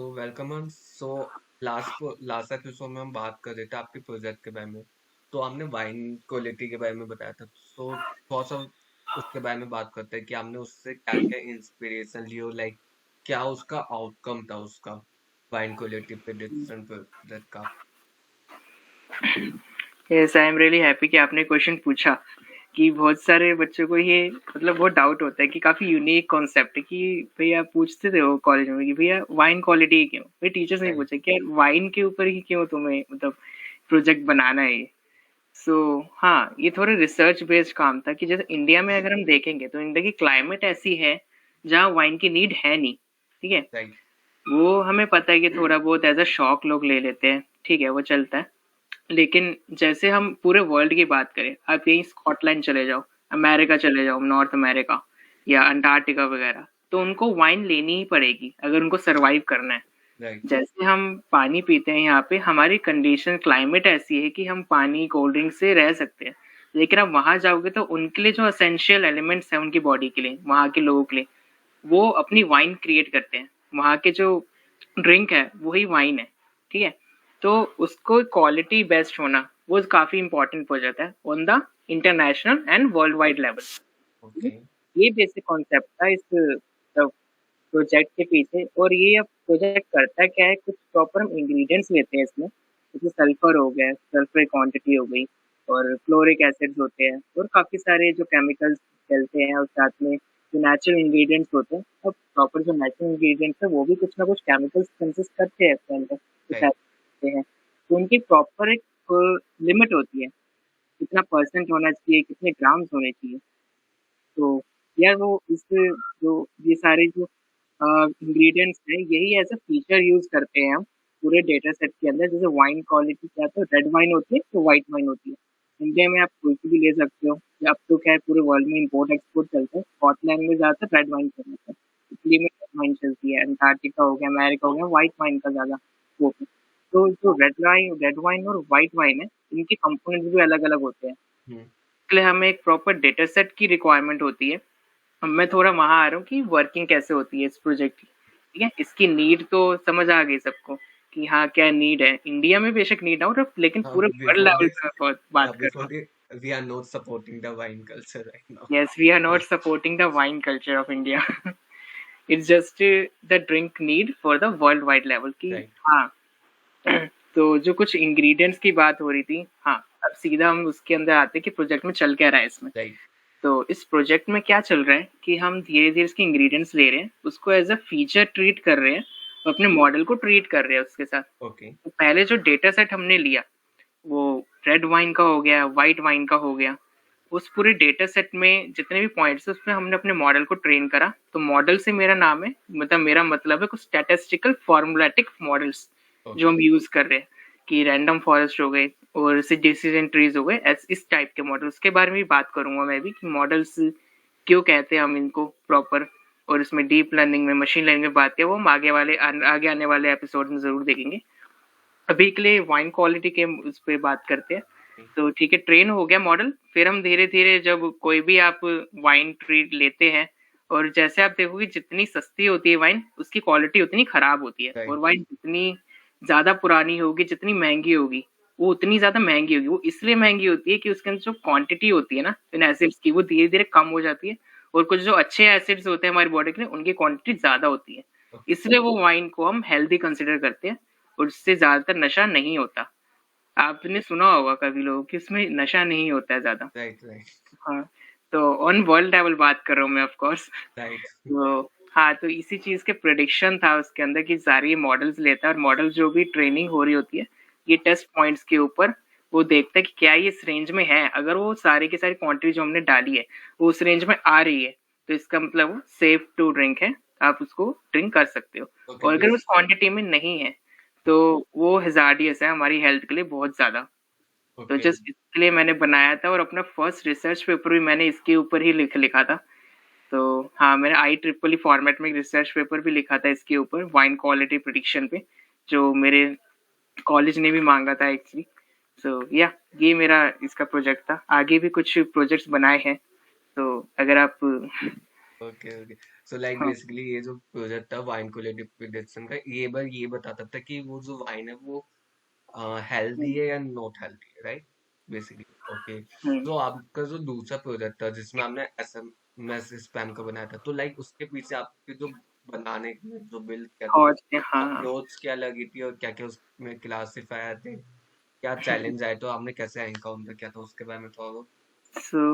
So welcome on. So last episode में हम बात कर रहे थे आपके प्रोजेक्ट के बारे में। तो आपने वाइन क्वालिटी के बारे में बताया था। सो थोड़ा सा उसके बारे में बात करते हैं कि आपने उससे क्या क्या इंस्पिरेशन लियो, लाइक क्या उसका आउटकम था उसका वाइन क्वालिटी पे डिसीजन प्रोजेक्ट का। Yes, I am really happy कि आपने क्वेश्चन पूछा कि बहुत सारे बच्चों को ये मतलब बहुत डाउट होता है कि काफी यूनिक कॉन्सेप्ट है कि भैया पूछते थे वो कॉलेज में कि भैया वाइन क्वालिटी क्यों, भाई टीचर्स ने राइट। पूछा कि यार वाइन के ऊपर ही क्यों तुम्हें मतलब प्रोजेक्ट बनाना है ये। सो हाँ, ये थोड़ा रिसर्च बेस्ड काम था कि जैसे इंडिया में अगर हम देखेंगे तो इंडिया की क्लाइमेट ऐसी है जहाँ वाइन की नीड है नहीं। ठीक है, राइट। वो हमें पता है कि थोड़ा बहुत एज अ शौक लोग ले लेते हैं, ठीक है, वो चलता है। लेकिन जैसे हम पूरे वर्ल्ड की बात करें, आप यहीं स्कॉटलैंड चले जाओ, अमेरिका चले जाओ, नॉर्थ अमेरिका या अंटार्कटिका वगैरह, तो उनको वाइन लेनी ही पड़ेगी अगर उनको सरवाइव करना है। राइट। जैसे हम पानी पीते हैं यहाँ पे, हमारी कंडीशन क्लाइमेट ऐसी है कि हम पानी कोल्ड ड्रिंक से रह सकते हैं। लेकिन आप वहां जाओगे तो उनके लिए जो असेंशियल एलिमेंट्स हैं उनकी बॉडी के लिए, वहां के लोगों के लिए, वो अपनी वाइन क्रिएट करते हैं। वहां के जो ड्रिंक है वही वाइन है। ठीक है, तो उसको क्वालिटी बेस्ट होना वो काफी इंपॉर्टेंट हो जाता है on the international and world wide level. Okay. ये बेसिक कॉन्सेप्ट था इस प्रोजेक्ट के पीछे। और ये अब प्रोजेक्ट करता क्या है, कुछ प्रॉपर हम इंग्रेडिएंट्स लेते हैं इसमें, जैसे सल्फर हो गया, सल्फर क्वांटिटी हो गई, और फ्लोरिक एसिड्स होते हैं, और काफी सारे जो केमिकल्स चलते हैं, और साथ में जो नेचुरल इंग्रेडिएंट्स होते हैं। अब प्रॉपर जो नेचुरल इंग्रेडिएंट्स है वो भी कुछ ना कुछ केमिकल्स कंसिस्ट करते हैं अपने अंदर, कुछ राइट। ऐसे हैं। तो उनकी प्रॉपर एक लिमिट होती है, कितना परसेंट होना चाहिए, कितने ग्राम्स होने चाहिए। तो यार वो इस जो ये सारे जो इंग्रेडिएंट्स हैं, यही एज अ फीचर यूज करते हैं हम पूरे डेटा सेट के अंदर। जैसे वाइन क्वालिटी क्या, तो रेड वाइन होती है तो व्हाइट वाइन होती है। इंडिया में आप कोई सी भी ले सकते हो, या अब तो क्या है पूरे वर्ल्ड में इम्पोर्ट एक्सपोर्ट चलता है। स्कॉटलैंड में ज्यादातर रेड वाइन चलता है, इटली में रेड वाइन चलती है, अंटार्कटिका हो गया, अमेरिका हो गया, व्हाइट वाइन का ज्यादा स्कोप है। तो जो रेड वाइन और व्हाइट वाइन है, इनके कंपोनेंट्स भी अलग अलग होते हैं। हम्म। इसके लिए हमें एक प्रॉपर डेटा सेट की रिक्वायरमेंट होती है। अब मैं थोड़ा वहां आ रहा हूँ कि वर्किंग कैसे होती है इस प्रोजेक्ट की। ठीक है, इसकी नीड तो समझ आ गई सबको कि हाँ क्या नीड है। इंडिया में बेशक नीड आउट, लेकिन पूरे वर्ल्ड बिफोर लेवल पे मैं बहुत बात कर रहा हूँ। Before we are not supporting the wine culture right now. Yes, we are not supporting the wine culture of India. It's just the drink need for the world wide level की। Right. हाँ, तो जो कुछ ingredients की बात हो रही थी, हाँ, अब सीधा हम उसके अंदर आते हैं कि प्रोजेक्ट में चल क्या रहा है इसमें। राइट। तो इस प्रोजेक्ट में क्या चल रहा है कि हम धीरे धीरे इसके इंग्रेडिएंट्स ले रहे हैं, उसको एज अ फीचर ट्रीट कर रहे हैं, और अपने मॉडल को ट्रीट कर रहे हैं उसके साथ। ओके। तो पहले जो डेटा सेट हमने लिया वो रेड वाइन का हो गया, व्हाइट वाइन का हो गया। उस पूरे डेटा सेट में जितने भी पॉइंट्स है उसमें हमने अपने मॉडल को ट्रेन करा। तो मॉडल से मेरा नाम है, मतलब मेरा मतलब है कुछ स्टैटिस्टिकल फॉर्मूलेटिक मॉडल्स जो ओके। हम यूज कर रहे हैं, कि रैंडम फॉरेस्ट हो गए और डिसीजन ट्रीज हो गए, इस टाइप के मॉडल्स के बारे में भी बात करूंगा मैं भी, कि मॉडल्स क्यों कहते हैं हम इनको प्रॉपर। और इसमें डीप लर्निंग में, मशीन लर्निंग में बात है वो हम आगे आने वाले एपिसोड में जरूर देखेंगे। अभी के लिए वाइन क्वालिटी के उस पर बात करते हैं। तो ठीक है, ट्रेन हो गया मॉडल। फिर हम धीरे धीरे जब कोई भी आप वाइन ट्रीट लेते हैं, और जैसे आप देखोगे जितनी सस्ती होती है वाइन, उसकी क्वालिटी उतनी खराब होती है। और राइट। वाइन जितनी ज्यादा पुरानी होगी, जितनी महंगी होगी, वो उतनी ज्यादा महंगी होगी। वो इसलिए महंगी होती है कि उसके अंदर जो क्वांटिटी होती है ना इन एसिड्स की, वो धीरे धीरे कम हो जाती है। और कुछ जो अच्छे एसिड्स होते हैं हमारी बॉडी के लिए, उनकी क्वांटिटी ज्यादा होती है। ओके। इसलिए वो वाइन को हम हेल्दी कंसिडर करते हैं, और उससे ज्यादातर नशा नहीं होता। आपने सुना होगा कभी लोगों कि इसमें नशा नहीं होता है ज्यादा। राइट। राइट। हाँ, तो ऑन वर्ल्ड लेवल बात कर रहा हूँ मैं ऑफ कोर्स। राइट। तो हाँ, तो इसी चीज के प्रेडिक्शन था उसके अंदर कि सारी मॉडल्स लेता है, और मॉडल जो भी ट्रेनिंग हो रही होती है ये टेस्ट पॉइंट्स के ऊपर वो देखता है कि क्या ये इस रेंज में है। अगर वो सारी की सारी क्वांटिटी जो हमने डाली है वो उस रेंज में आ रही है, तो इसका मतलब वो सेफ टू ड्रिंक है, आप उसको ड्रिंक कर सकते हो। ओके। और अगर उस क्वांटिटी में नहीं है तो वो हैजार्डियस है हमारी हेल्थ के लिए बहुत ज्यादा। तो ओके। जस्ट इसके लिए मैंने बनाया था, और अपना फर्स्ट रिसर्च पेपर भी मैंने इसके ऊपर ही लिखा था। तो हाँ, मैंने IEEE फॉर्मेट में एक रिसर्च पेपर भी लिखा था इसके ऊपर, वाइन क्वालिटी प्रिडिक्शन पे, जो मेरे कॉलेज ने भी मांगा था एक्चुअली। सो या ये मेरा इसका प्रोजेक्ट था। आगे भी कुछ प्रोजेक्ट्स बनाए हैं, तो अगर आप ओके ओके। सो लाइक हाँ बेसिकली ये जो प्रोजेक्ट था वाइन क्वालिटी प्रिडिक्शन का, ये बार ये बताता था कि वो जो वाइन है वो हेल्दी हम्म, है या नॉट हेल्दी है, राइट? Basically okay. हम्म, तो आपका जो दूसरा प्रोजेक्ट था जिसमें आपने एसएमएस स्पैम का बनाया था, तो लाइक उसके पीछे आपके जो बनाने की जो बिल्ड क्या थी, और हाँ अप्रोच क्या लगी थी, और क्या क्या उसमें क्लासिफायर थे, क्या चैलेंज आए, तो आपने कैसे एनकाउंटर किया था उसके बारे में थोड़ा बहुत।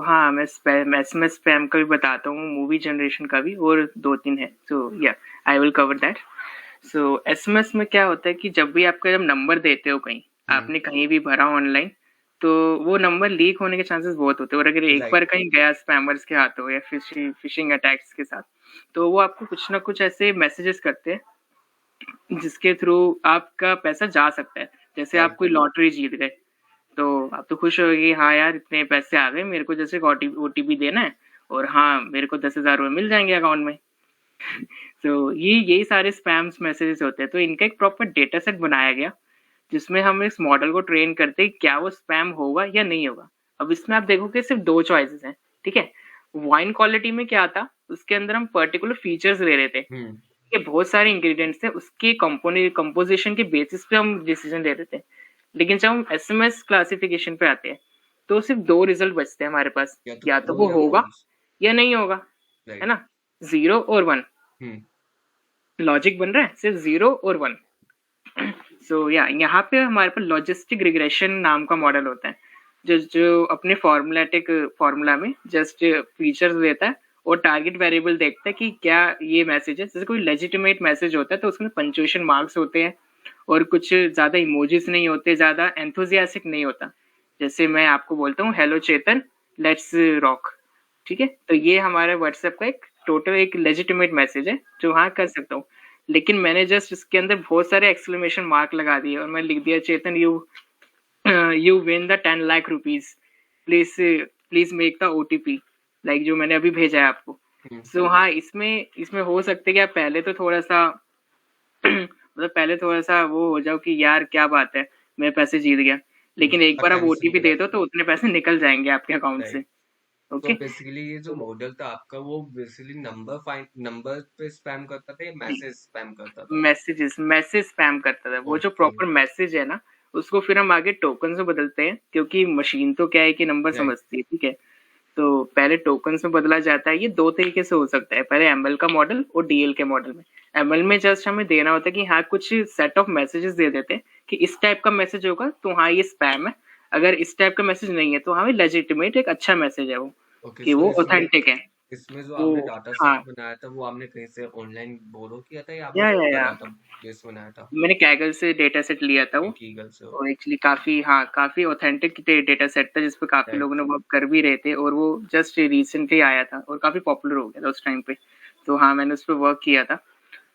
हाँ मैं एसएमएस स्पैम का भी बताता हूँ, मूवी जनरेशन का भी, और दो तीन है, सो या I will cover that. So SMS में क्या होता है कि जब नंबर देते हो कहीं, हम्म। आपने कहीं भी भरा ऑनलाइन, तो वो नंबर लीक होने के चांसेस बहुत होते हैं, और अगर एक राइट। बार कहीं गया स्पैमर्स के हाथों या फिशिंग अटैक्स के साथ, तो वो आपको कुछ ना कुछ ऐसे मैसेजेस करते हैं जिसके थ्रू आपका पैसा जा सकता है। जैसे आप राइट। कोई लॉटरी जीत गए, तो आप तो खुश हो गए, हाँ यार इतने पैसे आ गए मेरे को, जैसे ओटीपी देना है, और हाँ मेरे को 10,000 रुपये मिल जाएंगे अकाउंट में। तो ये यही सारे स्पैम्स मैसेजेस होते हैं, तो इनका एक प्रॉपर डेटा सेट बनाया गया, जिसमें हम इस मॉडल को ट्रेन करते हैं क्या वो स्पैम होगा या नहीं होगा। अब इसमें आप देखोगे सिर्फ दो चॉइसेस हैं, ठीक है। वाइन क्वालिटी में क्या था, उसके अंदर हम पर्टिकुलर फीचर्स ले रहे थे, हम्म। ये बहुत सारे इंग्रेडिएंट्स थे, उसके कंपोजिशन के बेसिस पे हम डिसीजन ले रहे थे। लेकिन जब हम एसएमएस क्लासिफिकेशन पे आते हैं, तो सिर्फ दो रिजल्ट बचते हैं हमारे पास, या तो या तो ट्रू वो या होगा फॉल्स। या नहीं होगा, है राइट। ना, जीरो और वन। हम्म। लॉजिक बन रहा है सिर्फ जीरो और वन। सो या यहाँ पे हमारे पास लॉजिस्टिक रिग्रेशन नाम का मॉडल होता है, जो जो अपने फॉर्मूला में जस्ट फीचर्स देता है, और टारगेट वेरिएबल देखता है कि क्या ये मैसेज है। जैसे कोई लेजिटिमेट मैसेज होता है तो उसमें पंक्चुएशन मार्क्स होते हैं, और कुछ ज्यादा इमोजीज नहीं होते, ज्यादा एंथुजियास्टिक नहीं होता। जैसे मैं आपको बोलता हूँ हेलो चेतन, लेट्स रॉक, ठीक है, तो ये हमारे व्हाट्सएप का एक टोटल एक लेजिटिमेट मैसेज है जो हाँ कर सकता हूँ। लेकिन मैंने जस्ट इसके अंदर बहुत सारे एक्सक्लेमेशन मार्क लगा दिए, और मैं लिख दिया Chetan you win the 10 lakh rupees, please please make the OTP, like जो मैंने अभी भेजा है आपको। हम्म। हाँ, इसमें इसमें हो सकता है कि आप पहले तो थोड़ा सा मतलब पहले थोड़ा सा वो हो जाओ कि यार क्या बात है, मैं पैसे जीत गया, लेकिन एक बार आप अटेंशन ओटीपी ग्रैब। दे दो तो उतने पैसे निकल जाएंगे आपके अकाउंट से। राइट। तो ओके। बेसिकली ये जो मॉडल था आपका, वो बेसिकली नंबर पे स्पैम करता था या मैसेज स्पैम करता था? मैसेज स्पैम करता था, वो जो ओके। प्रॉपर मैसेज है ना, उसको फिर हम आगे टोकन में बदलते हैं, क्योंकि मशीन तो क्या है कि नंबर राइट। समझती है, ठीक है। तो पहले टोकन में बदला जाता है। ये दो तरीके से हो सकता है, पहले एमएल का मॉडल और डीएल के मॉडल में। एमएल में जस्ट हमें देना होता है कि हाँ कुछ सेट ऑफ मैसेजेस दे देते हैं कि इस टाइप का मैसेज होगा तो हाँ ये स्पैम है, अगर इस टाइप का मैसेज नहीं है तो हाँ लेजिटिमेट एक अच्छा मैसेज है वो, ओके। कि सो वो इसमें ऑथेंटिक है इसमें जो वो। आपने डाटा सेट हाँ, बनाया था, वो आपने कहीं से ऑनलाइन बोरो किया था या आपने या खुद या का या डाटा बेस बनाया था? मैंने कैगल से डेटा सेट लिया था वो, एक ईगल से। और एक्चुअली काफी, हाँ काफी ऑथेंटिक डेटा सेट था, जिसपे काफी राइट। लोगों ने वर्क कर भी रहे थे, और वो जस्ट रिसेंटली आया था और काफी पॉपुलर हो गया था उस टाइम पे। तो हाँ मैंने उस पर वर्क किया था।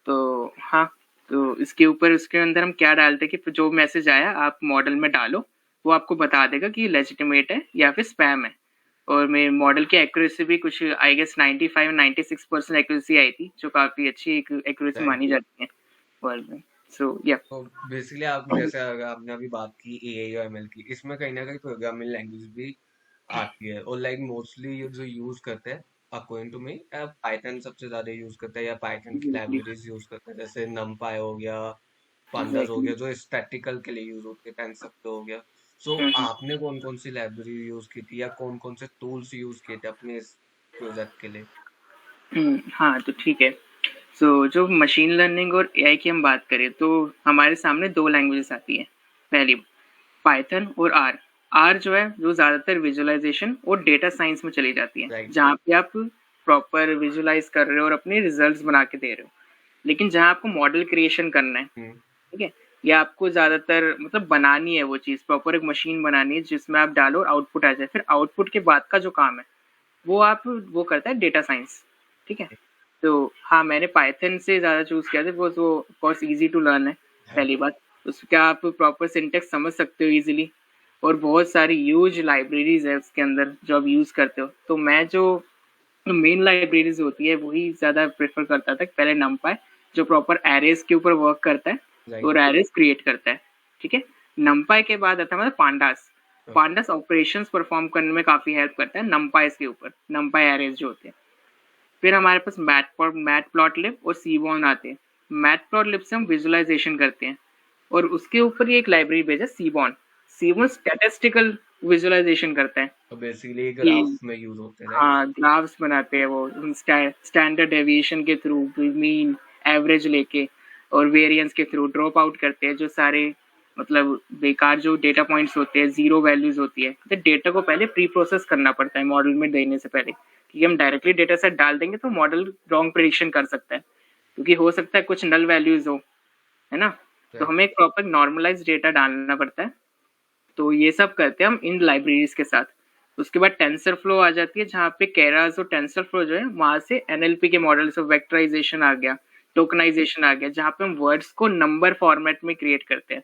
तो हाँ, तो इसके ऊपर उसके अंदर हम क्या डालते हैं कि जो मैसेज आया आप मॉडल में डालो, वो आपको बता देगा कि लेजिटिमेट है या फिर स्पैम है। और मेरे मॉडल की एक्यूरेसी भी कुछ आई गेस 95-96% एक्यूरेसी आई थी, जो काफी अच्छी एक एक्यूरेसी राइट। मानी जाती है वर्ल्ड में। सो या तो बेसिकली आप जैसे अगर आपने अभी बात की एआई और एमएल की, इसमें कहीं ना कहीं प्रोग्रामिंग लैंग्वेज भी आती है, और लाइक मोस्टली जो यूज करते हैं अकॉर्डिंग टू मी, पाइथन सबसे ज्यादा यूज करते हैं, या पाइथन की एग्जैक्टली लाइब्रेरीज यूज करते हैं, जैसे numpy हो गया, pandas हो एग्जैक्टली। गया, जो स्टैटिकल के लिए यूज होते हैं, टेंसरफ्लो हो गया। सो आपने कौन कौन सी लाइब्रेरी यूज की थी, या कौन कौन से टूल्स यूज किए थे अपने इस प्रोजेक्ट के लिए? हाँ तो ठीक है। सो जो मशीन लर्निंग और एआई की हम बात करें, तो हमारे सामने दो लैंग्वेजेस आती हैं। पहली पाइथन और आर। आर जो है वो ज्यादातर विजुअलाइजेशन और डेटा साइंस में चली जाती है, राइट। जहाँ पे आप प्रॉपर विजुअलाइज कर रहे हो और अपने रिजल्ट्स बना के दे रहे हो। लेकिन जहाँ आपको मॉडल क्रिएशन करना है, हम्म। ठीक है, या आपको ज्यादातर मतलब बनानी है वो चीज, प्रॉपर एक मशीन बनानी है जिसमें आप डालो और आउटपुट आ जाए, फिर आउटपुट के बाद का जो काम है वो आप वो करता है डेटा साइंस, ठीक है। तो हाँ मैंने पाइथन से ज़्यादा चूज़ किया था, बिकॉज वो कोर्स इजी टू लर्न है, राइट। पहली बात। उसका आप प्रॉपर सिंटेक्स समझ सकते हो इजीली, और बहुत सारी ह्यूज लाइब्रेरीज है उसके अंदर जो आप यूज़ करते हो। तो मैं जो मेन लाइब्रेरीज होती है वही ज़्यादा प्रेफर करता था। पहले नमपाई, जो प्रॉपर एरेज के ऊपर वर्क करता है राइट। और एरेज क्रिएट करता है, ठीक है। नमपाई के बाद आता है मतलब पांडास। पांडास ऑपरेशंस परफॉर्म करने में काफ़ी हेल्प करता है नमपाई के ऊपर, नमपाई एरेज जो होते हैं। फिर हमारे पास मैटप्लॉटलिब और सीबॉर्न आते हैं। मैटप्लॉटलिब से हम विजुअलाइजेशन करते हैं, और उसके ऊपर ये एक लाइब्रेरी भेजा सीबॉर्न। सीबॉर्न स्टैटिस्टिकल विजुअलाइजेशन करता है तो बेसिकली कि ग्राफ में यूज होते हैं, राइट? हाँ, ग्राफ्स बनाते हैं वो स्टैंडर्ड डेविएशन के थ्रू, मीन एवरेज लेके, और वेरिएंस के थ्रू ड्रॉप आउट करते हैं जो सारे मतलब बेकार जो डेटा पॉइंट्स होते हैं, जीरो वैल्यूज होती है। तो डेटा को पहले प्री प्रोसेस करना पड़ता है मॉडल में देने से पहले, क्योंकि हम डायरेक्टली डेटा सेट डाल देंगे तो मॉडल रॉन्ग प्रिडिक्शन कर सकता है, क्योंकि हो सकता है कुछ नल वैल्यूज हो, है ना। तो राइट। हमें एक प्रॉपर नॉर्मलाइज डेटा डालना पड़ता है। तो ये सब करते हैं हम इन लाइब्रेरीज के साथ। उसके बाद टेंसर फ्लो आ जाती है, जहाँ पे केरास और टेंसर फ्लो जो है वहां से एनएलपी के मॉडल से वेक्टराइजेशन आ गया, टोकनाइजेशन आ गया, जहाँ पे हम वर्ड्स को नंबर फॉर्मेट में क्रिएट करते हैं।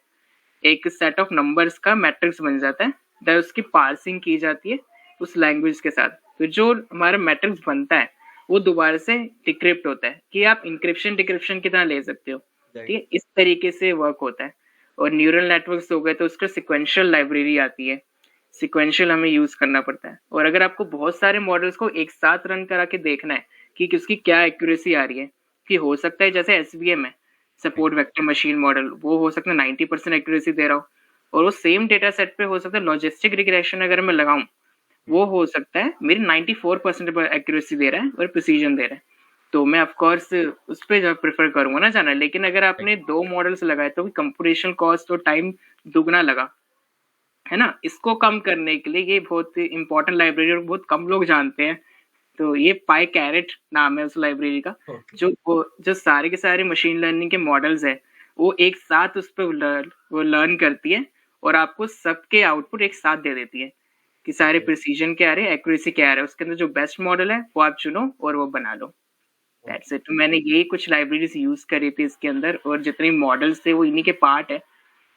एक सेट ऑफ नंबर्स का मैट्रिक्स बन जाता है, देन उसकी पार्सिंग की जाती है उस लैंग्वेज के साथ। फिर जो हमारा मैट्रिक्स बनता है वो दोबारा से डिक्रिप्ट होता है, कि आप इंक्रिप्शन डिक्रिप्शन की तरह ले सकते हो। ठीक है, इस तरीके से वर्क होता है। और न्यूरल नेटवर्क्स हो गए तो उसका सिक्वेंशियल लाइब्रेरी आती है, सिक्वेंशियल हमें यूज करना पड़ता है। और अगर आपको बहुत सारे मॉडल्स को एक साथ रन करा के देखना है कि उसकी क्या एक्यूरेसी आ रही है, कि हो सकता है जैसे एसवीएम है, सपोर्ट वेक्टर मशीन मॉडल, वो हो सकता है 90% एक्यूरेसी दे रहा हो, और वो सेम डेटा सेट पे हो सकता है लॉजिस्टिक रिग्रेशन अगर मैं लगाऊं, वो हो सकता है मेरी 94% एक्यूरेसी दे रहा है और प्रिसीजन दे रहा है। तो मैं ऑफ कोर्स उस पर प्रेफर करूंगा ना जाना। लेकिन अगर आपने दो मॉडल्स लगाए तो कंप्यूटेशनल कॉस्ट और टाइम दुगना लगा, है ना। इसको कम करने के लिए ये बहुत इंपॉर्टेंट लाइब्रेरी और बहुत कम लोग जानते हैं। तो ये पाई कैरेट नाम है उस लाइब्रेरी का। ओके। जो सारे के सारे मशीन लर्निंग के मॉडल्स है वो एक साथ उस पर वो लर्न करती है, और आपको सबके आउटपुट एक साथ दे देती है कि सारे प्रिसीजन क्या आ रहे हैं, एक्यूरेसी क्या आ रहा है। उसके अंदर जो बेस्ट मॉडल है वो आप चुनो और वो बना लो। That's it. तो मैंने यही कुछ लाइब्रेरीज यूज करी थी इसके अंदर, और जितने मॉडल्स थे वो इन्हीं के पार्ट है।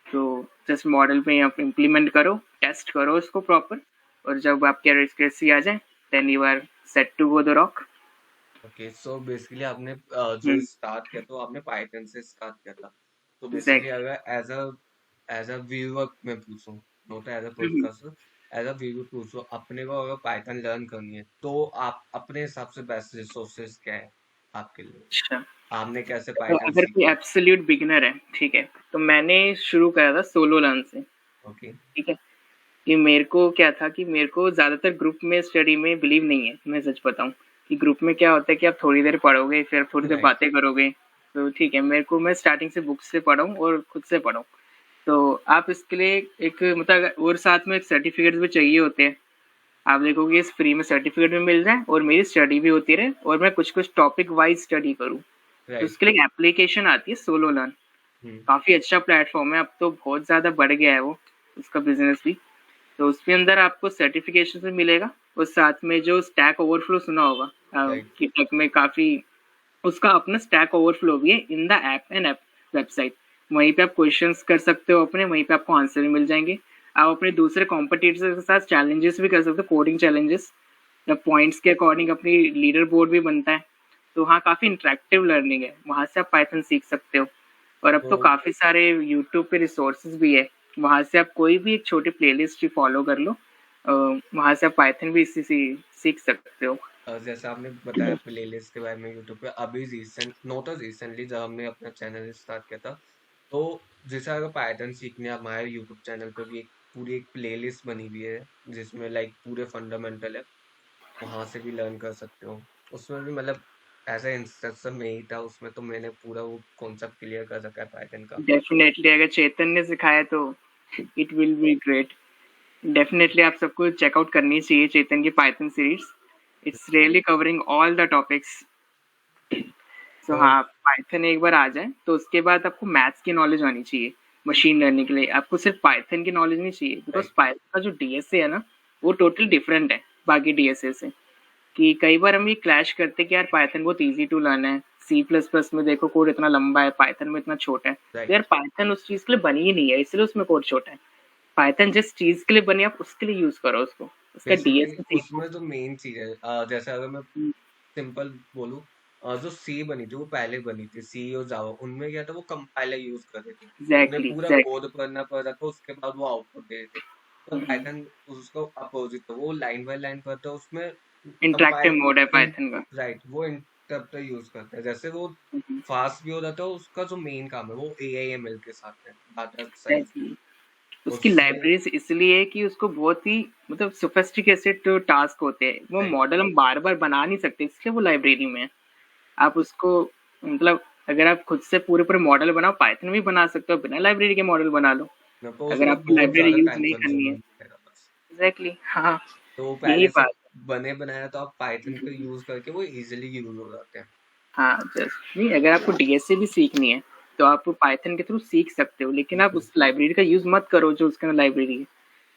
तो जस्ट मॉडल पे आप इम्प्लीमेंट करो, टेस्ट करो उसको प्रॉपर, और जब आपकी एक्यूरेसी आ जाए then you are set to go the rock. Okay, so basically आपने जो हम्म, स्टार्ट किया तो आपने पाइथन से स्टार्ट किया था। तो बेसिकली एग्जैक्टली। अगर एज अ व्यूअर मैं पूछूं, not as a podcaster, as a viewer पूछूं, अपने को अगर पाइथन लर्न करनी है तो आप अपने हिसाब से बेस्ट रिसोर्सेज क्या है आपके लिए? अच्छा, आपने कैसे तो पाइथन अगर कोई सीखा? एब्सोल्यूट बिगिनर है, ठीक है, तो मैंने शुरू करा था सोलो लर्न से। ओके। ठीक है, कि मेरे को क्या था कि मेरे को ज्यादातर ग्रुप में स्टडी में बिलीव नहीं है, मैं सच बताऊं। कि ग्रुप में क्या होता है कि आप थोड़ी देर पढ़ोगे फिर थोड़ी देर राइट। बातें करोगे। तो ठीक है, मेरे को मैं स्टार्टिंग से बुक से पढ़ूं और खुद से पढ़ूं। तो आप इसके लिए एक मतलब और साथ में एक सर्टिफिकेट भी चाहिए होते हैं। आप देखोगे इस फ्री में सर्टिफिकेट भी मिल जाए और मेरी स्टडी भी होती रहे और मैं कुछ कुछ टॉपिक वाइज स्टडी करूँ। तो राइट। उसके लिए एप्लीकेशन आती है सोलो लर्न। हम्म। काफी अच्छा प्लेटफॉर्म है, अब तो बहुत ज्यादा बढ़ गया है वो, उसका बिजनेस भी। तो उसके अंदर आपको सर्टिफिकेशन भी मिलेगा, और साथ में जो स्टैक ओवरफ्लो सुना होगा राइट। कि टेक में काफी, उसका अपना स्टैक ओवरफ्लो भी है इन द ऐप वेबसाइट। वहीं पे आप क्वेश्चंस कर सकते हो अपने, वहीं पे आपको आंसर भी मिल जाएंगे। आप अपने दूसरे कॉम्पिटिटर्स के साथ चैलेंजेस भी कर सकते हो, कोडिंग चैलेंजेस, या पॉइंट्स के अकॉर्डिंग अपनी लीडर बोर्ड भी बनता है। तो हाँ, काफी इंटरेक्टिव लर्निंग है, वहां से आप पाइथन सीख सकते हो। और अब तो तो काफी सारे यूट्यूब पे रिसोर्सेज भी है, वहां से आप कोई भी एक छोटी प्लेलिस्ट फॉलो कर लो, वहां से आप पाइथन भी इसी से सीख सकते हो। जैसे आपने बताया प्लेलिस्ट के बारे में यूट्यूब पे, अभी रिसेंटली जब हमने अपना चैनल स्टार्ट किया था, तो जैसे अगर पाइथन सीखने हमारे यूट्यूब चैनल पे भी एक पूरी एक प्लेलिस्ट बनी हुई है जिसमें लाइक पूरे फंडामेंटल है, वहां से भी लर्न कर सकते हो। उसमें भी मतलब ऐसा इंस्ट्रक्शन में ही था उसमें, तो मैंने पूरा वो कॉन्सेप्ट क्लियर कर सका है पाइथन का। डेफिनेटली अगर चेतन ने सिखाया तो it will be great. Definitely आप सबको चेकआउट करनी चाहिए चेतन की Python series. It's really covering all the topics. तो और हाँ, पाइथन एक बार आ जाए तो उसके बाद आपको मैथ्स की नॉलेज आनी चाहिए। मशीन लर्निंग के लिए आपको सिर्फ पाइथन की नॉलेज नहीं चाहिए, बिकॉज राइट। पाइथन का जो डीएसए है ना, वो टोटली डिफरेंट है बाकी डीएसए से। कि कई बार हम ये क्लैश करते हैं कि यार पाइथन बहुत इजी टू लर्न है, सी प्लस प्लस में देखो कोड इतना लंबा है, पाइथन में इतना छोटा है। तो यार राइट। पाइथन उस चीज के लिए बनी ही नहीं है, इसलिए उसमें कोड छोटा है। पाइथन जिस चीज के लिए बनी है, आप उसके लिए यूज करो उसको, उसका बेसिकली डीएसए सीखो। उसमें जो मेन चीज है, जैसे अगर मैं सिंपल बोलूँ, जो सी बनी थी वो पहले बनी थी, सी और जावा, उनमें क्या था वो कंपाइलर यूज कर रहे थे। उन्हें एग्जैक्टली पूरा एग्जैक्टली। कोड करना पड़ रहा था, उसके बाद वो आउटपुट दे रहे थे। पर पाइथन उसको अपोजिट था, वो लाइन बाय लाइन पढ़ता, उसमें अब इंटरेक्टिव मोड है पाइथन का। राइट, वो इंटरप्टर यूज करता है, जैसे वो हम्म, फास्ट भी हो जाता है, उसका जो मेन काम है वो एआईएमएल के साथ है, डाटा साइंस। exactly। उसकी उससे लाइब्रेरीज इसलिए है कि उसको बहुत ही मतलब सोफिस्टिकेटेड टास्क होते हैं, वो राइट मॉडल हम बार बार बना नहीं सकते, इसलिए वो लाइब्रेरी में है। आप उसको मतलब अगर आप खुद से पूरे पूरे मॉडल बनाओ, पाइथन में भी बना सकते हो, बिना लाइब्रेरी के मॉडल बना लो, तो अगर उसमें आपको बहुत लाइब्रेरी ज्यादा यूज टाइम नहीं करनी है। कंज्यूमिंग रहेगा बस। एग्जैक्टली हाँ। तो वो यही पहले से बात बने बनाया, तो आप पाइथन का यूज करके वो इजीली यूज हो जाते हैं। हाँ, जस्ट नहीं, अगर आपको डीएसए भी सीखनी है तो आप पाइथन के थ्रू सीख सकते हो, लेकिन आप उस लाइब्रेरी का यूज मत करो जो उसका लाइब्रेरी है।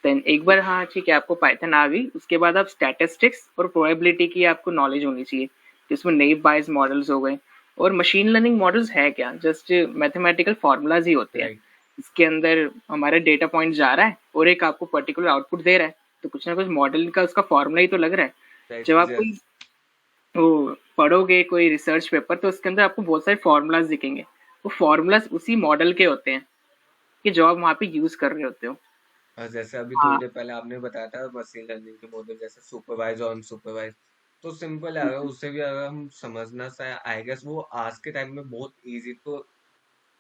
देन एक बार हाँ ठीक है, आपको पाइथन आ गई, उसके बाद आप स्टैटिस्टिक्स और प्रोबेबिलिटी की आपको नॉलेज होनी चाहिए, जिसमें नेव बायस मॉडल्स हो गए। और मशीन लर्निंग मॉडल्स है क्या, जस्ट मैथमेटिकल फार्मूलाज ही होते हैं। राइट इसके अंदर हमारा डेटा पॉइंट जा रहा है और एक आपको पर्टिकुलर आउटपुट दे रहा है, तो कुछ ना कुछ मॉडल का उसका फार्मूला ही तो लग रहा है। राइट, जब आप कोई वो पढ़ोगे कोई रिसर्च पेपर, तो उसके अंदर आपको बहुत सारे फॉर्मूलाज दिखेंगे, वो फॉर्मूलाज उसी मॉडल के होते हैं कि जो आप वहाँ पे यूज कर रहे होते हो। और जैसे अभी थोड़ी हाँ देर पहले आपने बताया था मशीन लर्निंग के मॉडल, जैसे सुपरवाइज और अनसुपरवाइज, तो सिंपल है, अगर उससे भी अगर हम समझना सा आई गेस वो आज के टाइम में बहुत इजी, तो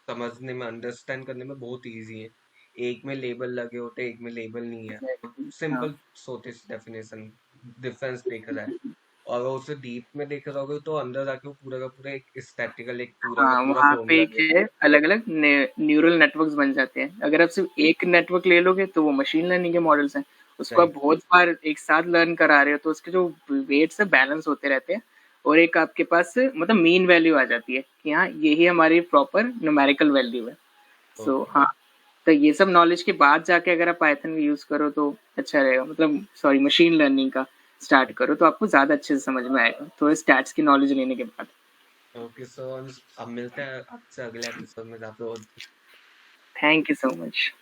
समझने में अंडरस्टैंड करने में बहुत इजी है। एक में लेबल लगे होते हैं, एक में लेबल नहीं है, हाँ सिंपल सोते डेफिनेशन डिफरेंस देख रहा है। और अगर उसे डीप में देख रहा होगे तो अंदर जाके वो पूरा का पूरा एक स्टैटिकल, एक पूरा का हाँ, पूरा वहाँ पे फॉर्मूला क्या दे रहा है, अलग अलग न्यूरल नेटवर्क्स बन जाते हैं। अगर आप सिर्फ एक नेटवर्क ले लोगे तो वो मशीन लर्निंग के मॉडल्स हैं, है। उसको आप राइट बहुत बार एक साथ लर्न करा रहे हो, तो उसके जो वेट्स है बैलेंस होते रहते हैं, और एक आपके पास मतलब मीन वैल्यू आ जाती है कि हाँ यही हमारी प्रॉपर न्यूमेरिकल वैल्यू है। So okay. हाँ, तो ये सब नॉलेज के बाद जाके अगर आप पाइथन यूज करो तो अच्छा रहेगा, मतलब सॉरी मशीन लर्निंग का स्टार्ट करो तो आपको ज्यादा अच्छे से समझ में आएगा, थोड़े स्टैट्स की नॉलेज लेने के बाद। ओके सो अब मिलते हैं आपसे अगले एपिसोड में, जहाँ पे और थैंक यू सो मच।